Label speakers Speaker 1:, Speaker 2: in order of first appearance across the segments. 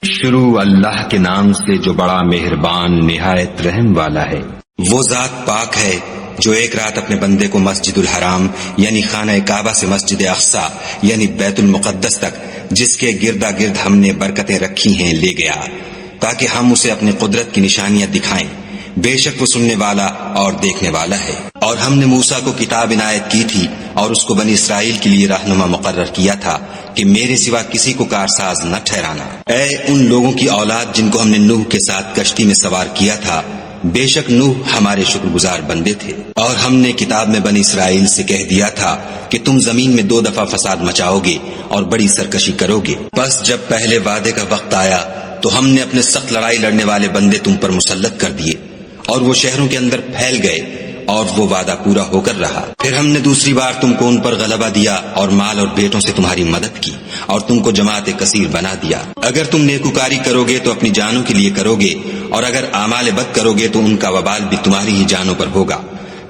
Speaker 1: شروع اللہ کے نام سے جو بڑا مہربان نہایت رحم والا ہے۔
Speaker 2: وہ ذات پاک ہے جو ایک رات اپنے بندے کو مسجد الحرام یعنی خانہ کعبہ سے مسجد اقصی یعنی بیت المقدس تک، جس کے گردا گرد ہم نے برکتیں رکھی ہیں، لے گیا تاکہ ہم اسے اپنی قدرت کی نشانیاں دکھائیں۔ بے شک وہ سننے والا اور دیکھنے والا ہے۔ اور ہم نے موسیٰ کو کتاب عنایت کی تھی اور اس کو بنی اسرائیل کے لیے رہنما مقرر کیا تھا کہ میرے سوا کسی کو کارساز نہ ٹھہرانا۔ اے ان لوگوں کی اولاد جن کو ہم نے نوح کے ساتھ کشتی میں سوار کیا تھا، بے شک نوح ہمارے شکر گزار بندے تھے۔ اور ہم نے کتاب میں بنی اسرائیل سے کہہ دیا تھا کہ تم زمین میں 2 دفعہ فساد مچاؤ گے اور بڑی سرکشی کرو گے۔ بس جب پہلے وعدے کا وقت آیا تو ہم نے اپنے سخت لڑائی لڑنے والے بندے تم پر مسلط کر دیے اور وہ شہروں کے اندر پھیل گئے اور وہ وعدہ پورا ہو کر رہا۔ پھر ہم نے دوسری بار تم کو ان پر غلبہ دیا اور مال اور بیٹوں سے تمہاری مدد کی اور تم کو جماعت کثیر بنا دیا۔ اگر تم نیکوکاری کرو گے تو اپنی جانوں کے لیے کرو گے، اور اگر اعمال بد کرو گے تو ان کا وبال بھی تمہاری ہی جانوں پر ہوگا۔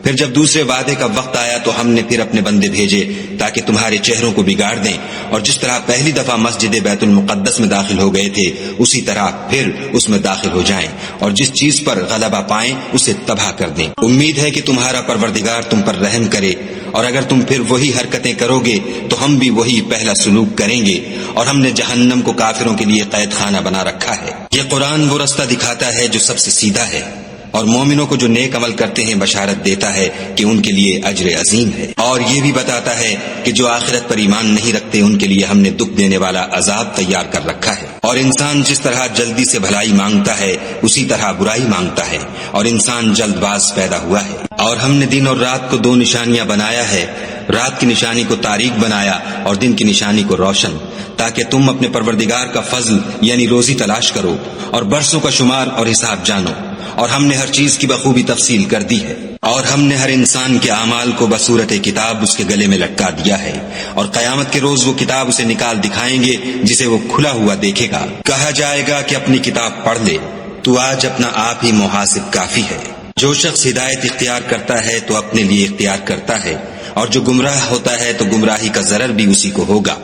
Speaker 2: پھر جب دوسرے وعدے کا وقت آیا تو ہم نے پھر اپنے بندے بھیجے تاکہ تمہارے چہروں کو بگاڑ دیں، اور جس طرح پہلی دفعہ مسجد بیت المقدس میں داخل ہو گئے تھے اسی طرح پھر اس میں داخل ہو جائیں، اور جس چیز پر غلبہ پائیں اسے تباہ کر دیں۔ امید ہے کہ تمہارا پروردگار تم پر رحم کرے، اور اگر تم پھر وہی حرکتیں کرو گے تو ہم بھی وہی پہلا سلوک کریں گے، اور ہم نے جہنم کو کافروں کے لیے قید خانہ بنا رکھا ہے۔ یہ قرآن وہ رستہ دکھاتا ہے جو سب سے سیدھا ہے، اور مومنوں کو جو نیک عمل کرتے ہیں بشارت دیتا ہے کہ ان کے لیے اجر عظیم ہے، اور یہ بھی بتاتا ہے کہ جو آخرت پر ایمان نہیں رکھتے ان کے لیے ہم نے دکھ دینے والا عذاب تیار کر رکھا ہے۔ اور انسان جس طرح جلدی سے بھلائی مانگتا ہے اسی طرح برائی مانگتا ہے، اور انسان جلد باز پیدا ہوا ہے۔ اور ہم نے دن اور رات کو 2 نشانیاں بنایا ہے، رات کی نشانی کو تاریک بنایا اور دن کی نشانی کو روشن، تاکہ تم اپنے پروردگار کا فضل یعنی روزی تلاش کرو اور برسوں کا شمار اور حساب جانو۔ اور ہم نے ہر چیز کی بخوبی تفصیل کر دی ہے، اور ہم نے ہر انسان کے اعمال کو بصورت کتاب اس کے گلے میں لٹکا دیا ہے، اور قیامت کے روز وہ کتاب اسے نکال دکھائیں گے جسے وہ کھلا ہوا دیکھے گا۔ کہا جائے گا کہ اپنی کتاب پڑھ لے، تو آج اپنا آپ ہی محاسب کافی ہے۔ جو شخص ہدایت اختیار کرتا ہے تو اپنے لیے اختیار کرتا ہے، اور جو گمراہ ہوتا ہے تو گمراہی کا ضرر بھی اسی کو ہوگا۔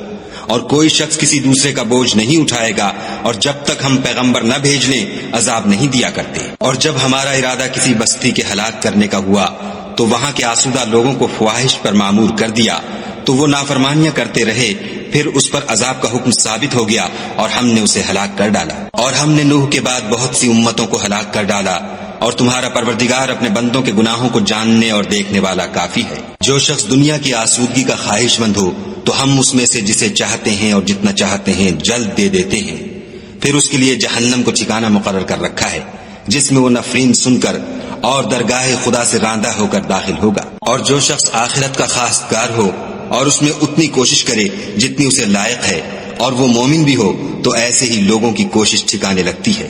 Speaker 2: اور کوئی شخص کسی دوسرے کا بوجھ نہیں اٹھائے گا، اور جب تک ہم پیغمبر نہ بھیج لیں عذاب نہیں دیا کرتے۔ اور جب ہمارا ارادہ کسی بستی کے ہلاک کرنے کا ہوا تو وہاں کے آسودہ لوگوں کو فواحش پر معمور کر دیا تو وہ نافرمانیاں کرتے رہے، پھر اس پر عذاب کا حکم ثابت ہو گیا اور ہم نے اسے ہلاک کر ڈالا۔ اور ہم نے نوح کے بعد بہت سی امتوں کو ہلاک کر ڈالا، اور تمہارا پروردگار اپنے بندوں کے گناہوں کو جاننے اور دیکھنے والا کافی ہے۔ جو شخص دنیا کی آسودگی کا خواہش مند ہو تو ہم اس میں سے جسے چاہتے ہیں اور جتنا چاہتے ہیں جلد دے دیتے ہیں، پھر اس کے لیے جہنم کو ٹھکانہ مقرر کر رکھا ہے جس میں وہ نفرین سن کر اور درگاہ خدا سے راندہ ہو کر داخل ہوگا۔ اور جو شخص آخرت کا خواستگار ہو اور اس میں اتنی کوشش کرے جتنی اسے لائق ہے اور وہ مومن بھی ہو تو ایسے ہی لوگوں کی کوشش ٹھکانے لگتی ہے۔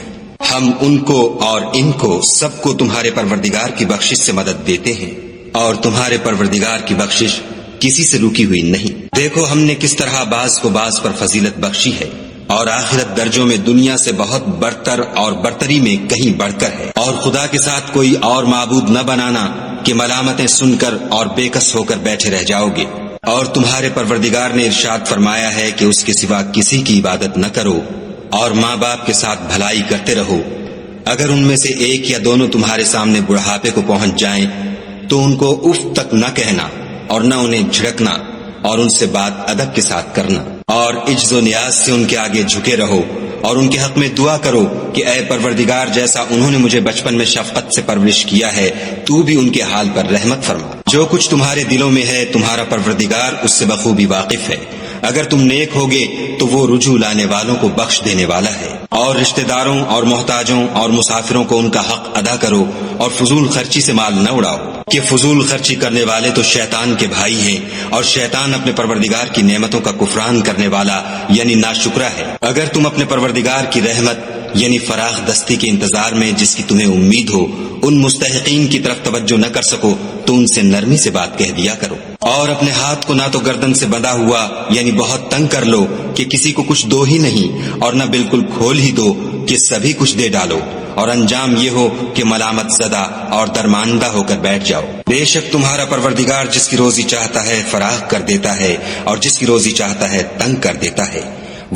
Speaker 2: ہم ان کو اور ان کو سب کو تمہارے پروردگار کی بخشش سے مدد دیتے ہیں، اور تمہارے پروردگار کی بخشش کسی سے رکی ہوئی نہیں۔ دیکھو ہم نے کس طرح بعض کو بعض پر فضیلت بخشی ہے، اور آخرت درجوں میں دنیا سے بہت برتر اور برتری میں کہیں بڑھ کر ہے۔ اور خدا کے ساتھ کوئی اور معبود نہ بنانا کہ ملامتیں سن کر اور بے کس ہو کر بیٹھے رہ جاؤ گے۔ اور تمہارے پروردگار نے ارشاد فرمایا ہے کہ اس کے سوا کسی کی عبادت نہ کرو، اور ماں باپ کے ساتھ بھلائی کرتے رہو۔ اگر ان میں سے ایک یا دونوں تمہارے سامنے بڑھاپے کو پہنچ جائیں تو ان کو اف تک نہ کہنا اور نہ انہیں جھڑکنا، اور ان سے بات ادب کے ساتھ کرنا، اور عجز و نیاز سے ان کے آگے جھکے رہو، اور ان کے حق میں دعا کرو کہ اے پروردگار جیسا انہوں نے مجھے بچپن میں شفقت سے پرورش کیا ہے تو بھی ان کے حال پر رحمت فرما۔ جو کچھ تمہارے دلوں میں ہے تمہارا پروردگار اس سے بخوبی واقف ہے۔ اگر تم نیک ہوگے تو وہ رجوع لانے والوں کو بخش دینے والا ہے۔ اور رشتہ داروں اور محتاجوں اور مسافروں کو ان کا حق ادا کرو، اور فضول خرچی سے مال نہ اڑاؤ، کہ فضول خرچی کرنے والے تو شیطان کے بھائی ہیں، اور شیطان اپنے پروردگار کی نعمتوں کا کفران کرنے والا یعنی ناشکرا ہے۔ اگر تم اپنے پروردگار کی رحمت یعنی فراخ دستی کے انتظار میں جس کی تمہیں امید ہو ان مستحقین کی طرف توجہ نہ کر سکو تو ان سے نرمی سے بات کہہ دیا کرو، اور اپنے ہاتھ کو نہ تو گردن سے بندھا ہوا یعنی بہت تنگ کر لو کہ کسی کو کچھ دو ہی نہیں، اور نہ بالکل کھول ہی دو کہ سبھی کچھ دے ڈالو، اور انجام یہ ہو کہ ملامت زدہ اور درماندہ ہو کر بیٹھ جاؤ۔ بے شک تمہارا پروردگار جس کی روزی چاہتا ہے فراخ کر دیتا ہے، اور جس کی روزی چاہتا ہے تنگ کر دیتا ہے۔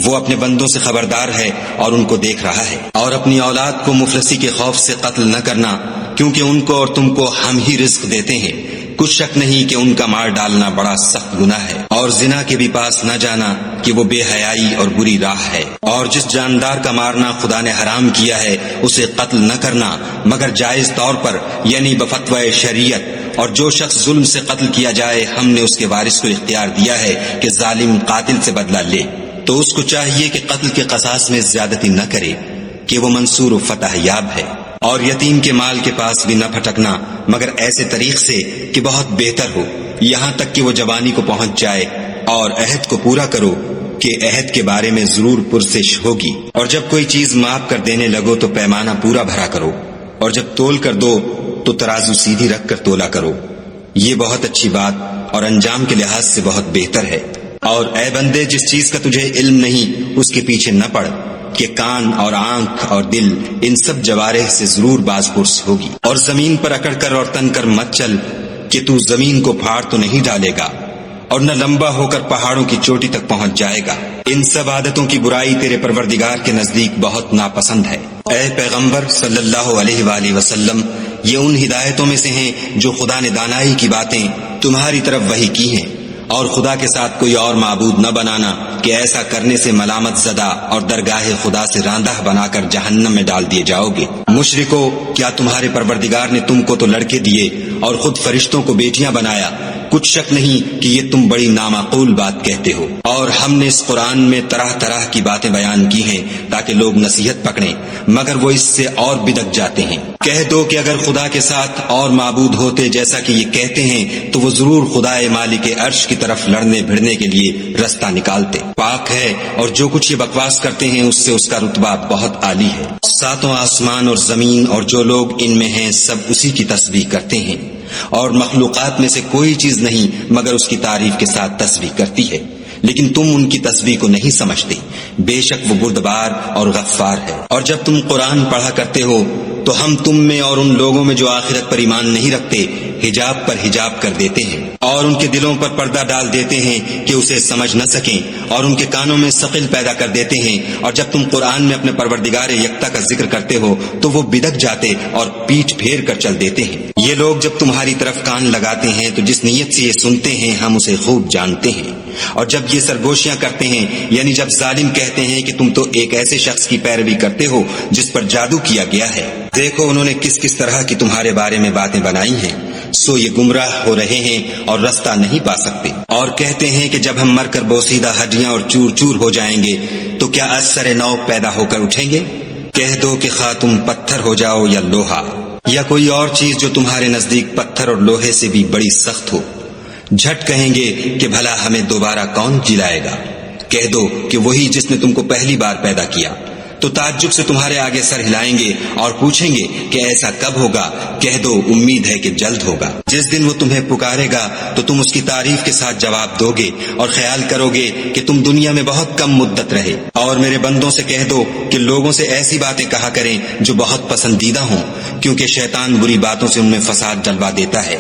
Speaker 2: وہ اپنے بندوں سے خبردار ہے اور ان کو دیکھ رہا ہے۔ اور اپنی اولاد کو مفلسی کے خوف سے قتل نہ کرنا، کیونکہ ان کو اور تم کو ہم ہی رزق دیتے ہیں۔ کچھ شک نہیں کہ ان کا مار ڈالنا بڑا سخت گناہ ہے۔ اور زنا کے بھی پاس نہ جانا کہ وہ بے حیائی اور بری راہ ہے۔ اور جس جاندار کا مارنا خدا نے حرام کیا ہے اسے قتل نہ کرنا مگر جائز طور پر، یعنی بفتوی شریعت۔ اور جو شخص ظلم سے قتل کیا جائے ہم نے اس کے وارث کو اختیار دیا ہے کہ ظالم قاتل سے بدلہ لے، تو اس کو چاہیے کہ قتل کے قصاص میں زیادتی نہ کرے، کہ وہ منصور و فتح یاب ہے۔ اور یتیم کے مال کے پاس بھی نہ پھٹکنا مگر ایسے طریق سے کہ بہت بہتر ہو، یہاں تک کہ وہ جوانی کو پہنچ جائے۔ اور عہد کو پورا کرو کہ عہد کے بارے میں ضرور پرسش ہوگی۔ اور جب کوئی چیز ماپ کر دینے لگو تو پیمانہ پورا بھرا کرو، اور جب تول کر دو تو ترازو سیدھی رکھ کر تولا کرو، یہ بہت اچھی بات اور انجام کے لحاظ سے بہت بہتر ہے۔ اور اے بندے، جس چیز کا تجھے علم نہیں اس کے پیچھے نہ پڑ، کہ کان اور آنکھ اور دل ان سب جوارح سے ضرور باز پرس ہوگی۔ اور زمین پر اکڑ کر اور تن کر مت چل کہ تو زمین کو پھاڑ تو نہیں ڈالے گا، اور نہ لمبا ہو کر پہاڑوں کی چوٹی تک پہنچ جائے گا۔ ان سب عادتوں کی برائی تیرے پروردگار کے نزدیک بہت ناپسند ہے۔ اے پیغمبر صلی اللہ علیہ وآلہ وسلم، یہ ان ہدایتوں میں سے ہیں جو خدا نے دانائی کی باتیں تمہاری طرف وحی کی ہیں، اور خدا کے ساتھ کوئی اور معبود نہ بنانا کہ ایسا کرنے سے ملامت زدہ اور درگاہ خدا سے راندہ بنا کر جہنم میں ڈال دیے جاؤ گے۔ مشرکو، کیا تمہارے پروردگار نے تم کو تو لڑکے دیے اور خود فرشتوں کو بیٹیاں بنایا؟ کچھ شک نہیں کہ یہ تم بڑی نامعقول بات کہتے ہو۔ اور ہم نے اس قرآن میں طرح طرح کی باتیں بیان کی ہیں تاکہ لوگ نصیحت پکڑیں، مگر وہ اس سے اور بدک جاتے ہیں۔ کہہ دو کہ اگر خدا کے ساتھ اور معبود ہوتے جیسا کہ یہ کہتے ہیں تو وہ ضرور خدائے مالک عرش کی طرف لڑنے بھڑنے کے لیے رستہ نکالتے۔ پاک ہے اور جو کچھ یہ بکواس کرتے ہیں اس سے اس کا رتبہ بہت عالی ہے۔ ساتوں آسمان اور زمین اور جو لوگ ان میں ہیں سب اسی کی تسبیح کرتے ہیں، اور مخلوقات میں سے کوئی چیز نہیں مگر اس کی تعریف کے ساتھ تسبیح کرتی ہے، لیکن تم ان کی تسبیح کو نہیں سمجھتے۔ بے شک وہ بردبار اور غفار ہے۔ اور جب تم قرآن پڑھا کرتے ہو تو ہم تم میں اور ان لوگوں میں جو آخرت پر ایمان نہیں رکھتے حجاب پر حجاب کر دیتے ہیں، اور ان کے دلوں پر پردہ ڈال دیتے ہیں کہ اسے سمجھ نہ سکیں، اور ان کے کانوں میں ثقل پیدا کر دیتے ہیں۔ اور جب تم قرآن میں اپنے پروردگار یکتا کا ذکر کرتے ہو تو وہ بدک جاتے اور پیٹھ پھیر کر چل دیتے ہیں۔ یہ لوگ جب تمہاری طرف کان لگاتے ہیں تو جس نیت سے یہ سنتے ہیں ہم اسے خوب جانتے ہیں، اور جب یہ سرگوشیاں کرتے ہیں، یعنی جب ظالم کہتے ہیں کہ تم تو ایک ایسے شخص کی پیروی کرتے ہو جس پر جادو کیا گیا ہے، دیکھو انہوں نے کس کس طرح کی تمہارے بارے میں باتیں بنائی ہیں، سو یہ گمراہ ہو رہے ہیں اور رستہ نہیں پا سکتے۔ اور کہتے ہیں کہ جب ہم مر کر بوسیدہ ہڈیاں اور چور چور ہو جائیں گے تو کیا از سر نو پیدا ہو کر اٹھیں گے؟ کہہ دو کہ خواہ تم پتھر ہو جاؤ یا لوہا یا کوئی اور چیز جو تمہارے نزدیک پتھر اور لوہے سے بھی بڑی سخت ہو، جھٹ کہیں گے کہ بھلا ہمیں دوبارہ کون جلائے گا؟ کہہ دو کہ وہی جس نے تم کو پہلی بار پیدا کیا، تو تعجب سے تمہارے آگے سر ہلائیں گے اور پوچھیں گے کہ ایسا کب ہوگا؟ کہہ دو امید ہے کہ جلد ہوگا۔ جس دن وہ تمہیں پکارے گا تو تم اس کی تعریف کے ساتھ جواب دو گے اور خیال کرو گے کہ تم دنیا میں بہت کم مدت رہے۔ اور میرے بندوں سے کہہ دو کہ لوگوں سے ایسی باتیں کہا کریں جو بہت پسندیدہ ہوں، کیونکہ شیطان بری باتوں سے ان میں فساد ڈلوا دیتا ہے۔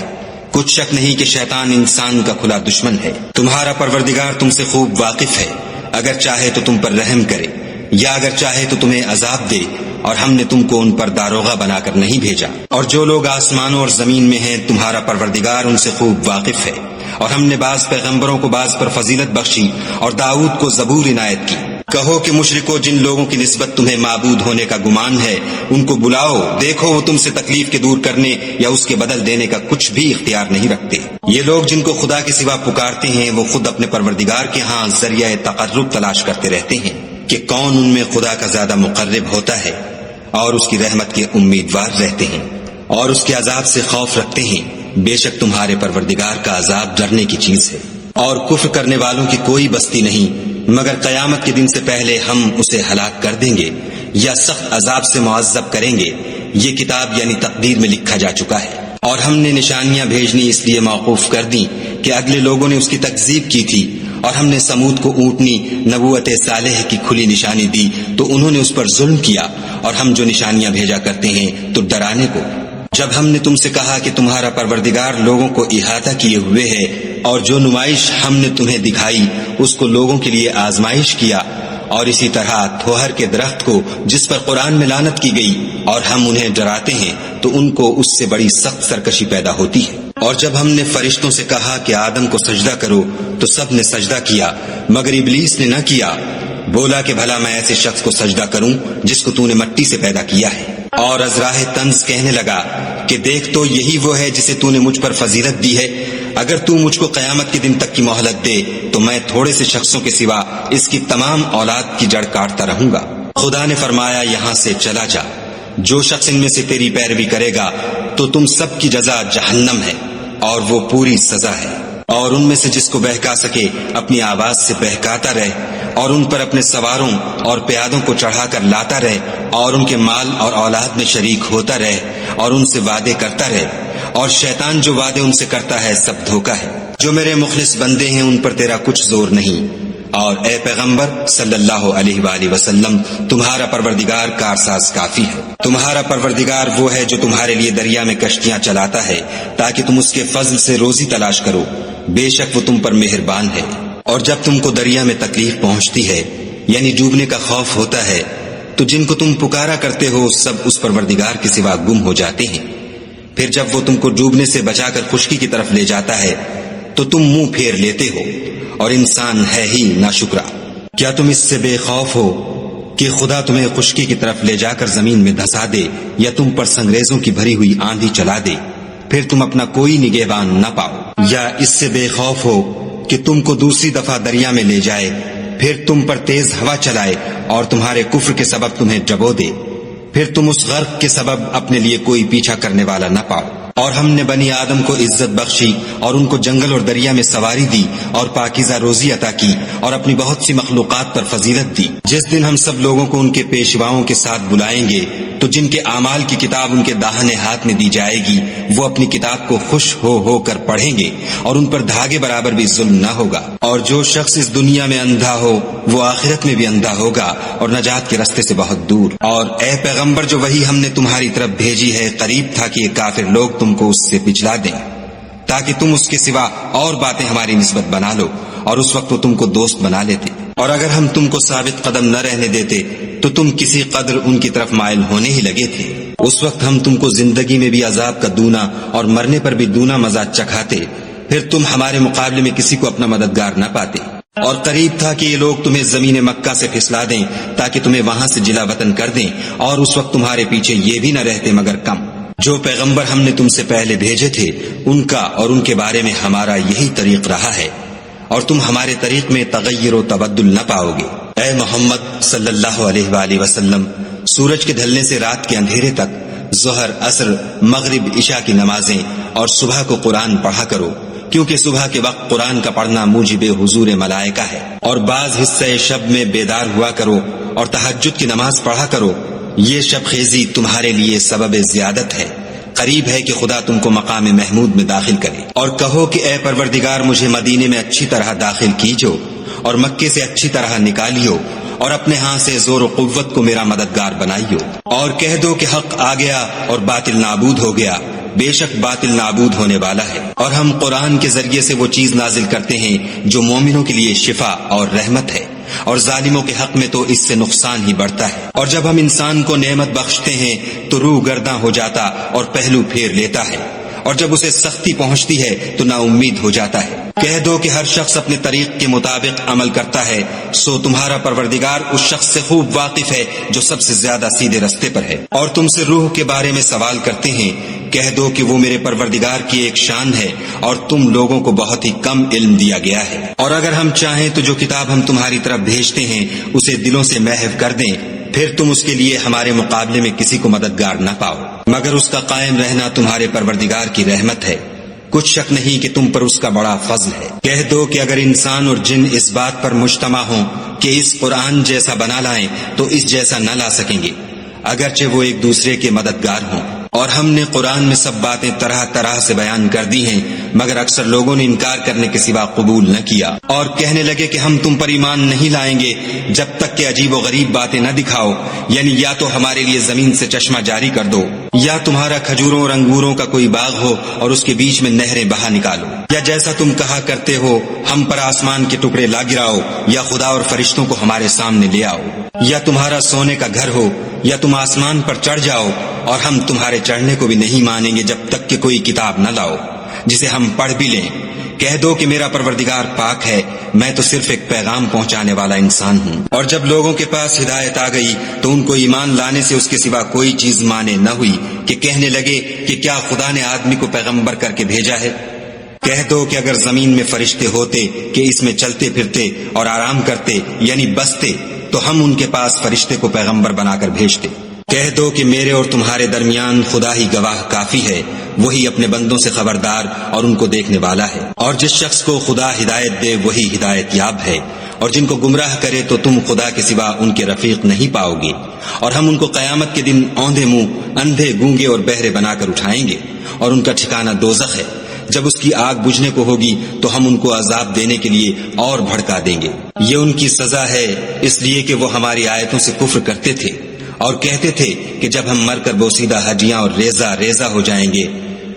Speaker 2: کچھ شک نہیں کہ شیطان انسان کا کھلا دشمن ہے۔ تمہارا پروردگار تم سے خوب واقف ہے، اگر چاہے تو تم پر رحم کرے یا اگر چاہے تو تمہیں عذاب دے، اور ہم نے تم کو ان پر داروغہ بنا کر نہیں بھیجا۔ اور جو لوگ آسمانوں اور زمین میں ہیں تمہارا پروردگار ان سے خوب واقف ہے۔ اور ہم نے بعض پیغمبروں کو بعض پر فضیلت بخشی اور داؤد کو زبور عنایت کی۔ کہو کہ مشرکو، جن لوگوں کی نسبت تمہیں معبود ہونے کا گمان ہے ان کو بلاؤ، دیکھو وہ تم سے تکلیف کے دور کرنے یا اس کے بدل دینے کا کچھ بھی اختیار نہیں رکھتے۔ یہ لوگ جن کو خدا کے سوا پکارتے ہیں وہ خود اپنے پروردگار کے ہاں ذریعہ تقرب تلاش کرتے رہتے ہیں کہ کون ان میں خدا کا زیادہ مقرب ہوتا ہے، اور اس کی رحمت کے امیدوار رہتے ہیں اور اس کے عذاب سے خوف رکھتے ہیں۔ بے شک تمہارے پروردگار کا عذاب ڈرنے کی چیز ہے۔ اور کفر کرنے والوں کی کوئی بستی نہیں مگر قیامت کے دن سے پہلے ہم اسے ہلاک کر دیں گے یا سخت عذاب سے معذب کریں گے۔ یہ کتاب یعنی تقدیر میں لکھا جا چکا ہے۔ اور ہم نے نشانیاں بھیجنی اس لیے موقوف کر دیں کہ اگلے لوگوں نے اس کی تکذیب کی تھی، اور ہم نے سمود کو اونٹنی نبوت صالح کی کھلی نشانی دی تو انہوں نے اس پر ظلم کیا، اور ہم جو نشانیاں بھیجا کرتے ہیں تو ڈرانے کو۔ جب ہم نے تم سے کہا کہ تمہارا پروردگار لوگوں کو احاطہ کیے ہوئے ہے، اور جو نمائش ہم نے تمہیں دکھائی اس کو لوگوں کے لیے آزمائش کیا، اور اسی طرح تھوہر کے درخت کو جس پر قرآن میں لعنت کی گئی اور ہم انہیں ڈراتے ہیں تو ان کو اس سے بڑی سخت سرکشی پیدا ہوتی ہے۔ اور جب ہم نے فرشتوں سے کہا کہ آدم کو سجدہ کرو تو سب نے سجدہ کیا مگر ابلیس نے نہ کیا، بولا کہ بھلا میں ایسے شخص کو سجدہ کروں جس کو تو نے مٹی سے پیدا کیا ہے۔ اور ازراہ طنز کہنے لگا کہ دیکھ تو یہی وہ ہے جسے تو نے مجھ پر فضیلت دی ہے، اگر تو مجھ کو قیامت کے دن تک کی مہلت دے تو میں تھوڑے سے شخصوں کے سوا اس کی تمام اولاد کی جڑ کاٹتا رہوں گا۔ خدا نے فرمایا یہاں سے چلا جا، جو شخص ان میں سے تیری پیروی کرے گا تو تم سب کی جزا جہنم ہے اور وہ پوری سزا ہے، اور ان میں سے جس کو بہکا سکے اپنی آواز سے بہکاتا رہے اور ان پر اپنے سواروں اور پیادوں کو چڑھا کر لاتا رہے اور ان کے مال اور اولاد میں شریک ہوتا رہے اور ان سے وعدے کرتا رہے، اور شیطان جو وعدے ان سے کرتا ہے سب دھوکا ہے۔ جو میرے مخلص بندے ہیں ان پر تیرا کچھ زور نہیں، اور اے پیغمبر صلی اللہ علیہ وآلہ وسلم تمہارا پروردگار کارساز کافی ہے۔ تمہارا پروردگار وہ ہے جو تمہارے لیے دریا میں کشتیاں چلاتا ہے تاکہ تم اس کے فضل سے روزی تلاش کرو، بے شک وہ تم پر مہربان ہے۔ اور جب تم کو دریا میں تکلیف پہنچتی ہے یعنی ڈوبنے کا خوف ہوتا ہے تو جن کو تم پکارا کرتے ہو سب اس پروردگار کے سوا گم ہو جاتے ہیں، پھر جب وہ تم کو ڈوبنے سے بچا کر خشکی کی طرف لے جاتا ہے تو تم منہ پھیر لیتے ہو، اور انسان ہے ہی ناشکرا۔ کیا تم اس سے بے خوف ہو کہ خدا تمہیں خشکی کی طرف لے جا کر زمین میں دھسا دے یا تم پر سنگریزوں کی بھری ہوئی آندھی چلا دے، پھر تم اپنا کوئی نگہبان نہ پاؤ؟ یا اس سے بے خوف ہو کہ تم کو دوسری دفعہ دریا میں لے جائے، پھر تم پر تیز ہوا چلائے اور تمہارے کفر کے سبب تمہیں ڈبو دے، پھر تم اس غرق کے سبب اپنے لیے کوئی پیچھا کرنے والا نہ پاؤ؟ اور ہم نے بنی آدم کو عزت بخشی اور ان کو جنگل اور دریا میں سواری دی اور پاکیزہ روزی عطا کی اور اپنی بہت سی مخلوقات پر فضیلت دی۔ جس دن ہم سب لوگوں کو ان کے پیشواؤں کے ساتھ بلائیں گے تو جن کے اعمال کی کتاب ان کے داہنے ہاتھ میں دی جائے گی وہ اپنی کتاب کو خوش ہو کر پڑھیں گے اور ان پر دھاگے برابر بھی ظلم نہ ہوگا۔ اور جو شخص اس دنیا میں اندھا ہو وہ آخرت میں بھی اندھا ہوگا اور نجات کے راستے سے بہت دور۔ اور اے پیغمبر جو وحی ہم نے تمہاری طرف بھیجی ہے قریب تھا کہ یہ کافر لوگ تم کو اس سے پچھلا دیں تاکہ تم اس کے سوا اور باتیں ہماری نسبت بنا لو، اور اس وقت وہ تم کو دوست بنا لیتے۔ اور اگر ہم تم کو ثابت قدم نہ رہنے دیتے تو تم کسی قدر ان کی طرف مائل ہونے ہی لگے تھے۔ اس وقت ہم تم کو زندگی میں بھی عذاب کا دونا اور مرنے پر بھی دونا مزہ چکھاتے، پھر تم ہمارے مقابلے میں کسی کو اپنا مددگار نہ پاتے۔ اور قریب تھا کہ یہ لوگ تمہیں زمین مکہ سے پھسلا دیں تاکہ تمہیں وہاں سے جلا وطن کر دیں، اور اس وقت تمہارے پیچھے یہ بھی نہ رہتے مگر کم۔ جو پیغمبر ہم نے تم سے پہلے بھیجے تھے ان کا اور ان کے بارے میں ہمارا یہی طریق رہا ہے، اور تم ہمارے طریق میں تغیر و تبدل نہ پاؤ گے۔ اے محمد صلی اللہ علیہ وآلہ وسلم سورج کے ڈھلنے سے رات کے اندھیرے تک ظہر، عصر، مغرب، عشاء کی نمازیں اور صبح کو قرآن پڑھا کرو، کیونکہ صبح کے وقت قرآن کا پڑھنا موجب حضور ملائکہ ہے۔ اور بعض حصہ شب میں بیدار ہوا کرو اور تہجد کی نماز پڑھا کرو، یہ شب خیزی تمہارے لیے سبب زیادت ہے، قریب ہے کہ خدا تم کو مقام محمود میں داخل کرے۔ اور کہو کہ اے پروردگار مجھے مدینے میں اچھی طرح داخل کیجو اور مکے سے اچھی طرح نکالیو، اور اپنے ہاں سے زور و قوت کو میرا مددگار بنائیو۔ اور کہہ دو کہ حق آ گیا اور باطل نابود ہو گیا، بے شک باطل نابود ہونے والا ہے۔ اور ہم قرآن کے ذریعے سے وہ چیز نازل کرتے ہیں جو مومنوں کے لیے شفا اور رحمت ہے، اور ظالموں کے حق میں تو اس سے نقصان ہی بڑھتا ہے۔ اور جب ہم انسان کو نعمت بخشتے ہیں تو روح گرداں ہو جاتا اور پہلو پھیر لیتا ہے، اور جب اسے سختی پہنچتی ہے تو نا امید ہو جاتا ہے۔ کہہ دو کہ ہر شخص اپنے طریق کے مطابق عمل کرتا ہے، سو تمہارا پروردگار اس شخص سے خوب واقف ہے جو سب سے زیادہ سیدھے رستے پر ہے۔ اور تم سے روح کے بارے میں سوال کرتے ہیں، کہہ دو کہ وہ میرے پروردگار کی ایک شان ہے اور تم لوگوں کو بہت ہی کم علم دیا گیا ہے۔ اور اگر ہم چاہیں تو جو کتاب ہم تمہاری طرف بھیجتے ہیں اسے دلوں سے محو کر دیں، پھر تم اس کے لیے ہمارے مقابلے میں کسی کو مددگار نہ پاؤ، مگر اس کا قائم رہنا تمہارے پروردگار کی رحمت ہے، کچھ شک نہیں کہ تم پر اس کا بڑا فضل ہے۔ کہہ دو کہ اگر انسان اور جن اس بات پر مجتمع ہوں کہ اس قرآن جیسا بنا لائیں تو اس جیسا نہ لا سکیں گے، اگرچہ وہ ایک دوسرے کے مددگار ہوں۔ اور ہم نے قرآن میں سب باتیں طرح طرح سے بیان کر دی ہیں، مگر اکثر لوگوں نے انکار کرنے کے سوا قبول نہ کیا، اور کہنے لگے کہ ہم تم پر ایمان نہیں لائیں گے جب تک کہ عجیب و غریب باتیں نہ دکھاؤ، یعنی یا تو ہمارے لیے زمین سے چشمہ جاری کر دو، یا تمہارا کھجوروں اور انگوروں کا کوئی باغ ہو اور اس کے بیچ میں نہریں بہا نکالو، یا جیسا تم کہا کرتے ہو ہم پر آسمان کے ٹکڑے لا گراؤ، یا خدا اور فرشتوں کو ہمارے سامنے لے آؤ، یا تمہارا سونے کا گھر ہو، یا تم آسمان پر چڑھ جاؤ، اور ہم تمہارے چڑھنے کو بھی نہیں مانیں گے جب تک کہ کوئی کتاب نہ لاؤ جسے ہم پڑھ بھی لیں۔ کہہ دو کہ میرا پروردگار پاک ہے، میں تو صرف ایک پیغام پہنچانے والا انسان ہوں۔ اور جب لوگوں کے پاس ہدایت آ گئی تو ان کو ایمان لانے سے اس کے سوا کوئی چیز مانے نہ ہوئی کہ کہنے لگے کہ کیا خدا نے آدمی کو پیغمبر کر کے بھیجا ہے؟ کہہ دو کہ اگر زمین میں فرشتے ہوتے کہ اس میں چلتے پھرتے اور آرام کرتے یعنی بستے، تو ہم ان کے پاس فرشتے کو پیغمبر بنا کر بھیجتے۔ کہہ دو کہ میرے اور تمہارے درمیان خدا ہی گواہ کافی ہے، وہی اپنے بندوں سے خبردار اور ان کو دیکھنے والا ہے، اور جس شخص کو خدا ہدایت دے وہی ہدایت یاب ہے، اور جن کو گمراہ کرے تو تم خدا کے سوا ان کے رفیق نہیں پاؤ گے، اور ہم ان کو قیامت کے دن اوندھے منہ، اندھے، گونگے اور بہرے بنا کر اٹھائیں گے، اور ان کا ٹھکانہ دوزخ ہے۔ جب اس کی آگ بجھنے کو ہوگی تو ہم ان کو عذاب دینے کے لیے اور بھڑکا دیں گے۔ یہ ان کی سزا ہے اس لیے کہ وہ ہماری آیتوں سے کفر کرتے تھے اور کہتے تھے کہ جب ہم مر کر بوسیدہ ہڈیاں اور ریزہ ریزہ ہو جائیں گے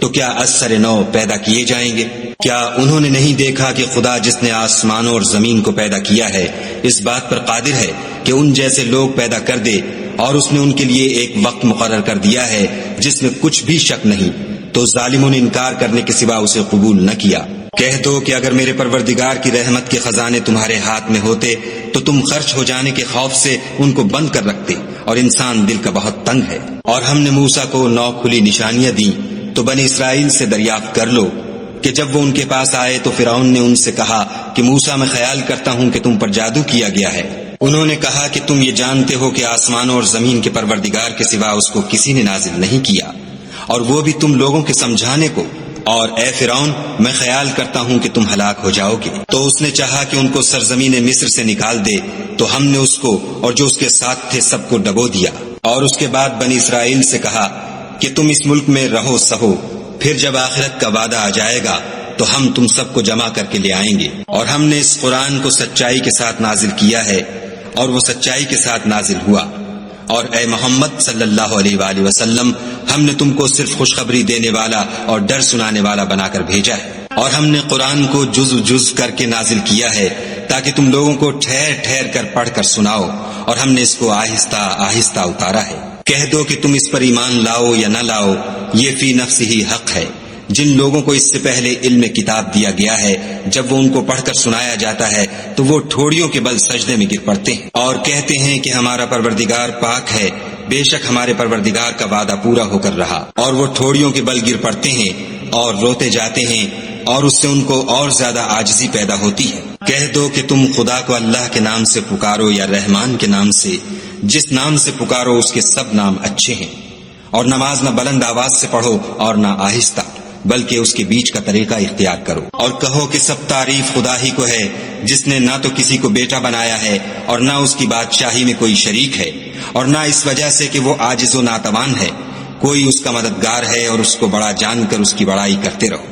Speaker 2: تو کیا از سر نو پیدا کیے جائیں گے؟ کیا انہوں نے نہیں دیکھا کہ خدا جس نے آسمانوں اور زمین کو پیدا کیا ہے اس بات پر قادر ہے کہ ان جیسے لوگ پیدا کر دے، اور اس نے ان کے لیے ایک وقت مقرر کر دیا ہے جس میں کچھ بھی شک نہیں، تو ظالموں نے انکار کرنے کے سوا اسے قبول نہ کیا۔ کہہ دو کہ اگر میرے پروردگار کی رحمت کے خزانے تمہارے ہاتھ میں ہوتے تو تم خرچ ہو جانے کے خوف سے ان کو بند کر رکھتے، اور انسان دل کا بہت تنگ ہے۔ اور ہم نے موسیٰ کو 9 کھلی نشانیاں دیں تو بنی اسرائیل سے دریافت کر لو کہ جب وہ ان کے پاس آئے تو فرعون نے ان سے کہا کہ موسیٰ میں خیال کرتا ہوں کہ تم پر جادو کیا گیا ہے۔ انہوں نے کہا کہ تم یہ جانتے ہو کہ آسمانوں اور زمین کے پروردگار کے سوا اس کو کسی نے نازل نہیں کیا، اور وہ بھی تم لوگوں کے سمجھانے کو، اور اے فرعون میں خیال کرتا ہوں کہ تم ہلاک ہو جاؤ گے۔ تو اس نے چاہا کہ ان کو سرزمین مصر سے نکال دے، تو ہم نے اس کو اور جو اس کے ساتھ تھے سب کو ڈبو دیا، اور اس کے بعد بنی اسرائیل سے کہا کہ تم اس ملک میں رہو سہو، پھر جب آخرت کا وعدہ آ جائے گا تو ہم تم سب کو جمع کر کے لے آئیں گے۔ اور ہم نے اس قرآن کو سچائی کے ساتھ نازل کیا ہے، اور وہ سچائی کے ساتھ نازل ہوا، اور اے محمد صلی اللہ علیہ وآلہ وسلم ہم نے تم کو صرف خوشخبری دینے والا اور ڈر سنانے والا بنا کر بھیجا ہے، اور ہم نے قرآن کو جز جز کر کے نازل کیا ہے تاکہ تم لوگوں کو ٹھہر ٹھہر کر پڑھ کر سناؤ، اور ہم نے اس کو آہستہ آہستہ اتارا ہے۔ کہہ دو کہ تم اس پر ایمان لاؤ یا نہ لاؤ، یہ فی نفس ہی حق ہے۔ جن لوگوں کو اس سے پہلے علم کتاب دیا گیا ہے جب وہ ان کو پڑھ کر سنایا جاتا ہے تو وہ ٹھوڑیوں کے بل سجدے میں گر پڑتے ہیں اور کہتے ہیں کہ ہمارا پروردگار پاک ہے، بے شک ہمارے پروردگار کا وعدہ پورا ہو کر رہا، اور وہ ٹھوڑیوں کے بل گر پڑتے ہیں اور روتے جاتے ہیں، اور اس سے ان کو اور زیادہ عاجزی پیدا ہوتی ہے۔ کہہ دو کہ تم خدا کو اللہ کے نام سے پکارو یا رحمان کے نام سے، جس نام سے پکارو اس کے سب نام اچھے ہیں، اور نماز نہ بلند آواز سے پڑھو اور نہ آہستہ، بلکہ اس کے بیچ کا طریقہ اختیار کرو، اور کہو کہ سب تعریف خدا ہی کو ہے جس نے نہ تو کسی کو بیٹا بنایا ہے اور نہ اس کی بادشاہی میں کوئی شریک ہے، اور نہ اس وجہ سے کہ وہ عاجز و ناتوان ہے، کوئی اس کا مددگار ہے، اور اس کو بڑا جان کر اس کی بڑائی کرتے رہو۔